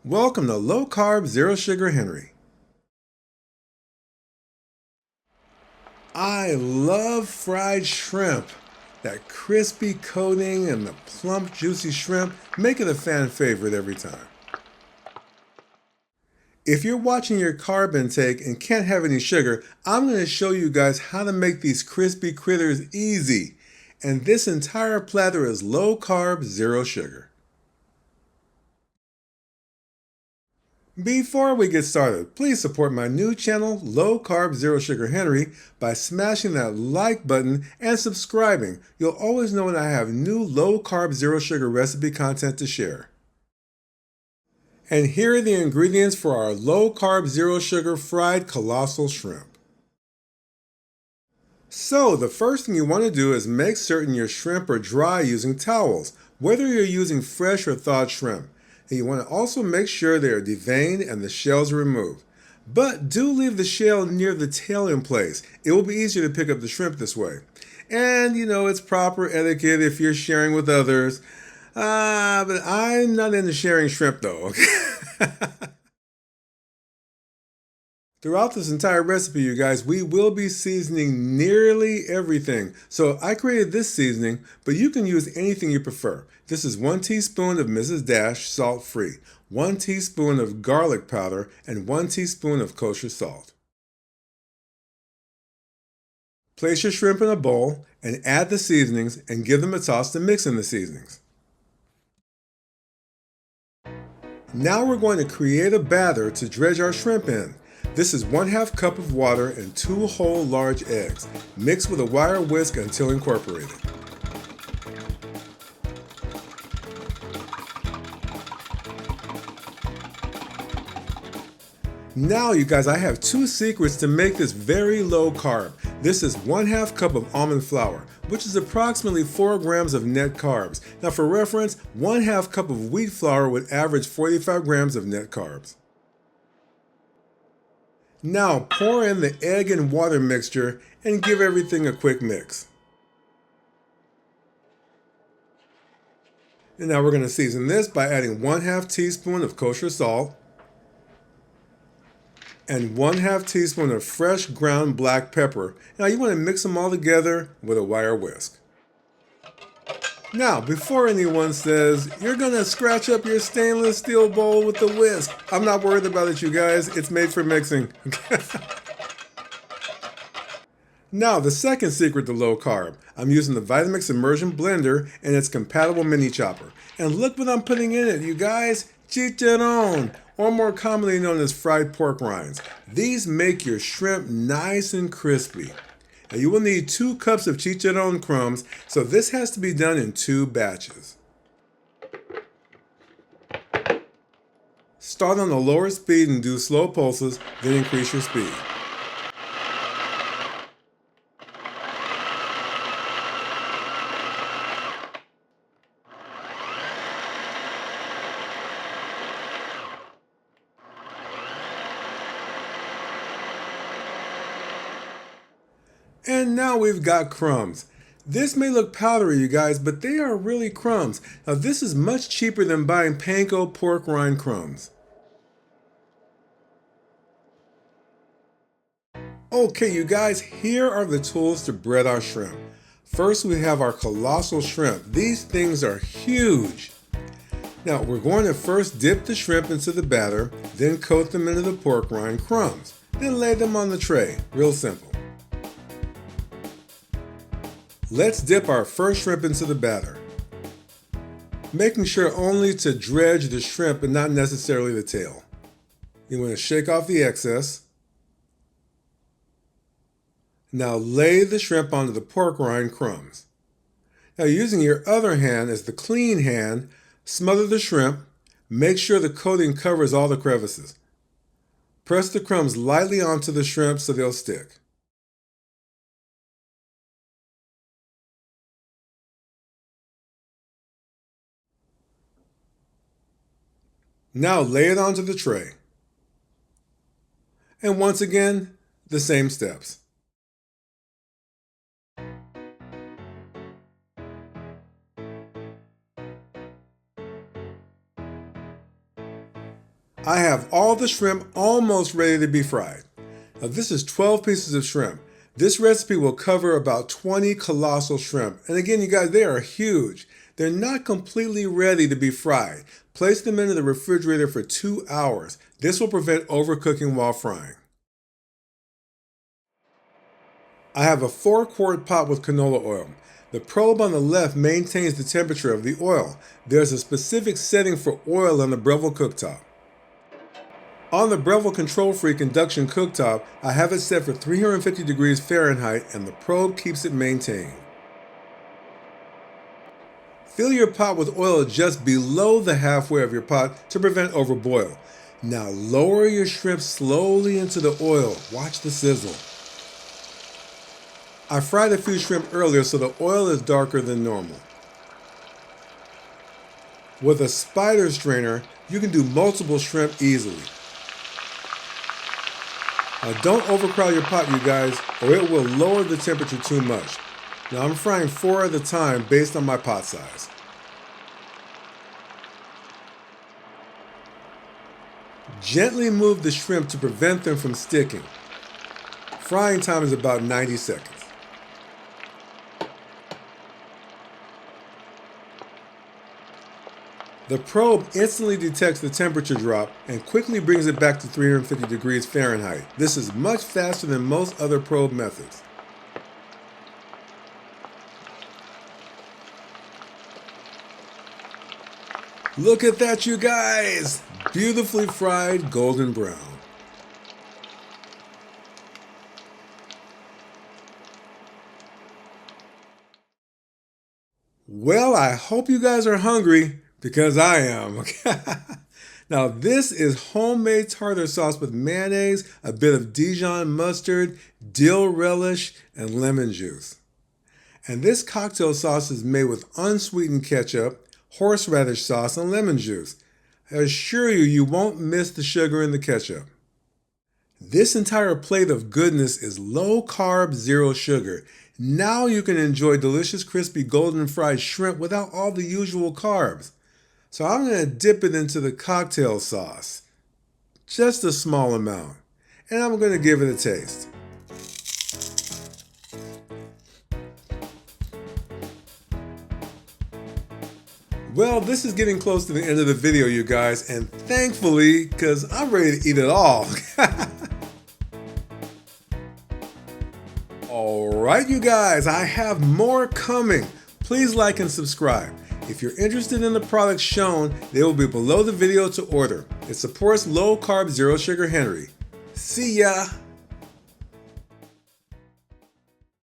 Welcome to Low Carb, Zero Sugar Henry. I love fried shrimp. That crispy coating and the plump, juicy shrimp make it a fan favorite every time. If you're watching your carb intake and can't have any sugar, I'm going to show you guys how to make these crispy critters easy. And this entire platter is low carb, zero sugar. Before we get started, please support my new channel, Low Carb Zero Sugar Henry, by smashing that like button and subscribing. You'll always know when I have new low carb zero sugar recipe content to share. And here are the ingredients for our low carb zero sugar fried colossal shrimp. So the first thing you want to do is make certain your shrimp are dry using towels, whether you're using fresh or thawed shrimp. And you want to also make sure they are deveined and the shells are removed. But do leave the shell near the tail in place. It will be easier to pick up the shrimp this way. And it's proper etiquette if you're sharing with others. But I'm not into sharing shrimp though. Throughout this entire recipe, you guys, we will be seasoning nearly everything. So I created this seasoning, but you can use anything you prefer. This is 1 teaspoon of Mrs. Dash salt-free, 1 teaspoon of garlic powder, and 1 teaspoon of kosher salt. Place your shrimp in a bowl and add the seasonings and give them a toss to mix in the seasonings. Now we're going to create a batter to dredge our shrimp in. This is 1/2 cup of water and 2 whole large eggs. Mix with a wire whisk until incorporated. Now you guys, I have 2 secrets to make this very low carb. This is 1/2 cup of almond flour, which is approximately 4 grams of net carbs. Now for reference, 1/2 cup of wheat flour would average 45 grams of net carbs. Now pour in the egg and water mixture and give everything a quick mix. And now we're going to season this by adding 1/2 teaspoon of kosher salt and 1/2 teaspoon of fresh ground black pepper. Now you want to mix them all together with a wire whisk. Now, before anyone says, you're going to scratch up your stainless steel bowl with the whisk, I'm not worried about it, you guys. It's made for mixing. Now, the second secret to low carb. I'm using the Vitamix Immersion blender and its compatible mini chopper. And look what I'm putting in it, you guys. Chicharron, or more commonly known as fried pork rinds. These make your shrimp nice and crispy. Now you will need 2 cups of chicharron crumbs, so this has to be done in 2 batches. Start on a lower speed and do slow pulses, then increase your speed. And now we've got crumbs. This may look powdery, you guys, but they are really crumbs. Now this is much cheaper than buying panko pork rind crumbs. Okay, you guys, here are the tools to bread our shrimp. First, we have our colossal shrimp. These things are huge. Now, we're going to first dip the shrimp into the batter, then coat them into the pork rind crumbs. Then lay them on the tray. Real simple. Let's dip our first shrimp into the batter, making sure only to dredge the shrimp and not necessarily the tail. You want to shake off the excess. Now lay the shrimp onto the pork rind crumbs. Now using your other hand as the clean hand, smother the shrimp. Make sure the coating covers all the crevices. Press the crumbs lightly onto the shrimp so they'll stick. Now lay it onto the tray. And once again, the same steps. I have all the shrimp almost ready to be fried. Now this is 12 pieces of shrimp. This recipe will cover about 20 colossal shrimp. And again, you guys, they are huge. They're not completely ready to be fried. Place them into the refrigerator for 2 hours. This will prevent overcooking while frying. I have a 4-quart pot with canola oil. The probe on the left maintains the temperature of the oil. There's a specific setting for oil on the Breville cooktop. On the Breville Control Freak Induction cooktop, I have it set for 350 degrees Fahrenheit and the probe keeps it maintained. Fill your pot with oil just below the halfway of your pot to prevent overboil. Now lower your shrimp slowly into the oil. Watch the sizzle. I fried a few shrimp earlier so the oil is darker than normal. With a spider strainer, you can do multiple shrimp easily. Now don't overcrowd your pot, you guys, or it will lower the temperature too much. Now I'm frying 4 at a time based on my pot size. Gently move the shrimp to prevent them from sticking. Frying time is about 90 seconds. The probe instantly detects the temperature drop and quickly brings it back to 350 degrees Fahrenheit. This is much faster than most other probe methods. Look at that, you guys! Beautifully fried golden brown. Well, I hope you guys are hungry. Because I am. Now this is homemade tartar sauce with mayonnaise, a bit of Dijon mustard, dill relish, and lemon juice. And this cocktail sauce is made with unsweetened ketchup, horseradish sauce, and lemon juice. I assure you, you won't miss the sugar in the ketchup. This entire plate of goodness is low carb, zero sugar. Now you can enjoy delicious crispy golden fried shrimp without all the usual carbs. So I'm going to dip it into the cocktail sauce, just a small amount, and I'm going to give it a taste. Well, this is getting close to the end of the video, you guys, and thankfully, because I'm ready to eat it all. Alright, you guys, I have more coming. Please like and subscribe. If you're interested in the products shown, they will be below the video to order. It supports low carb, zero sugar Henry. See ya!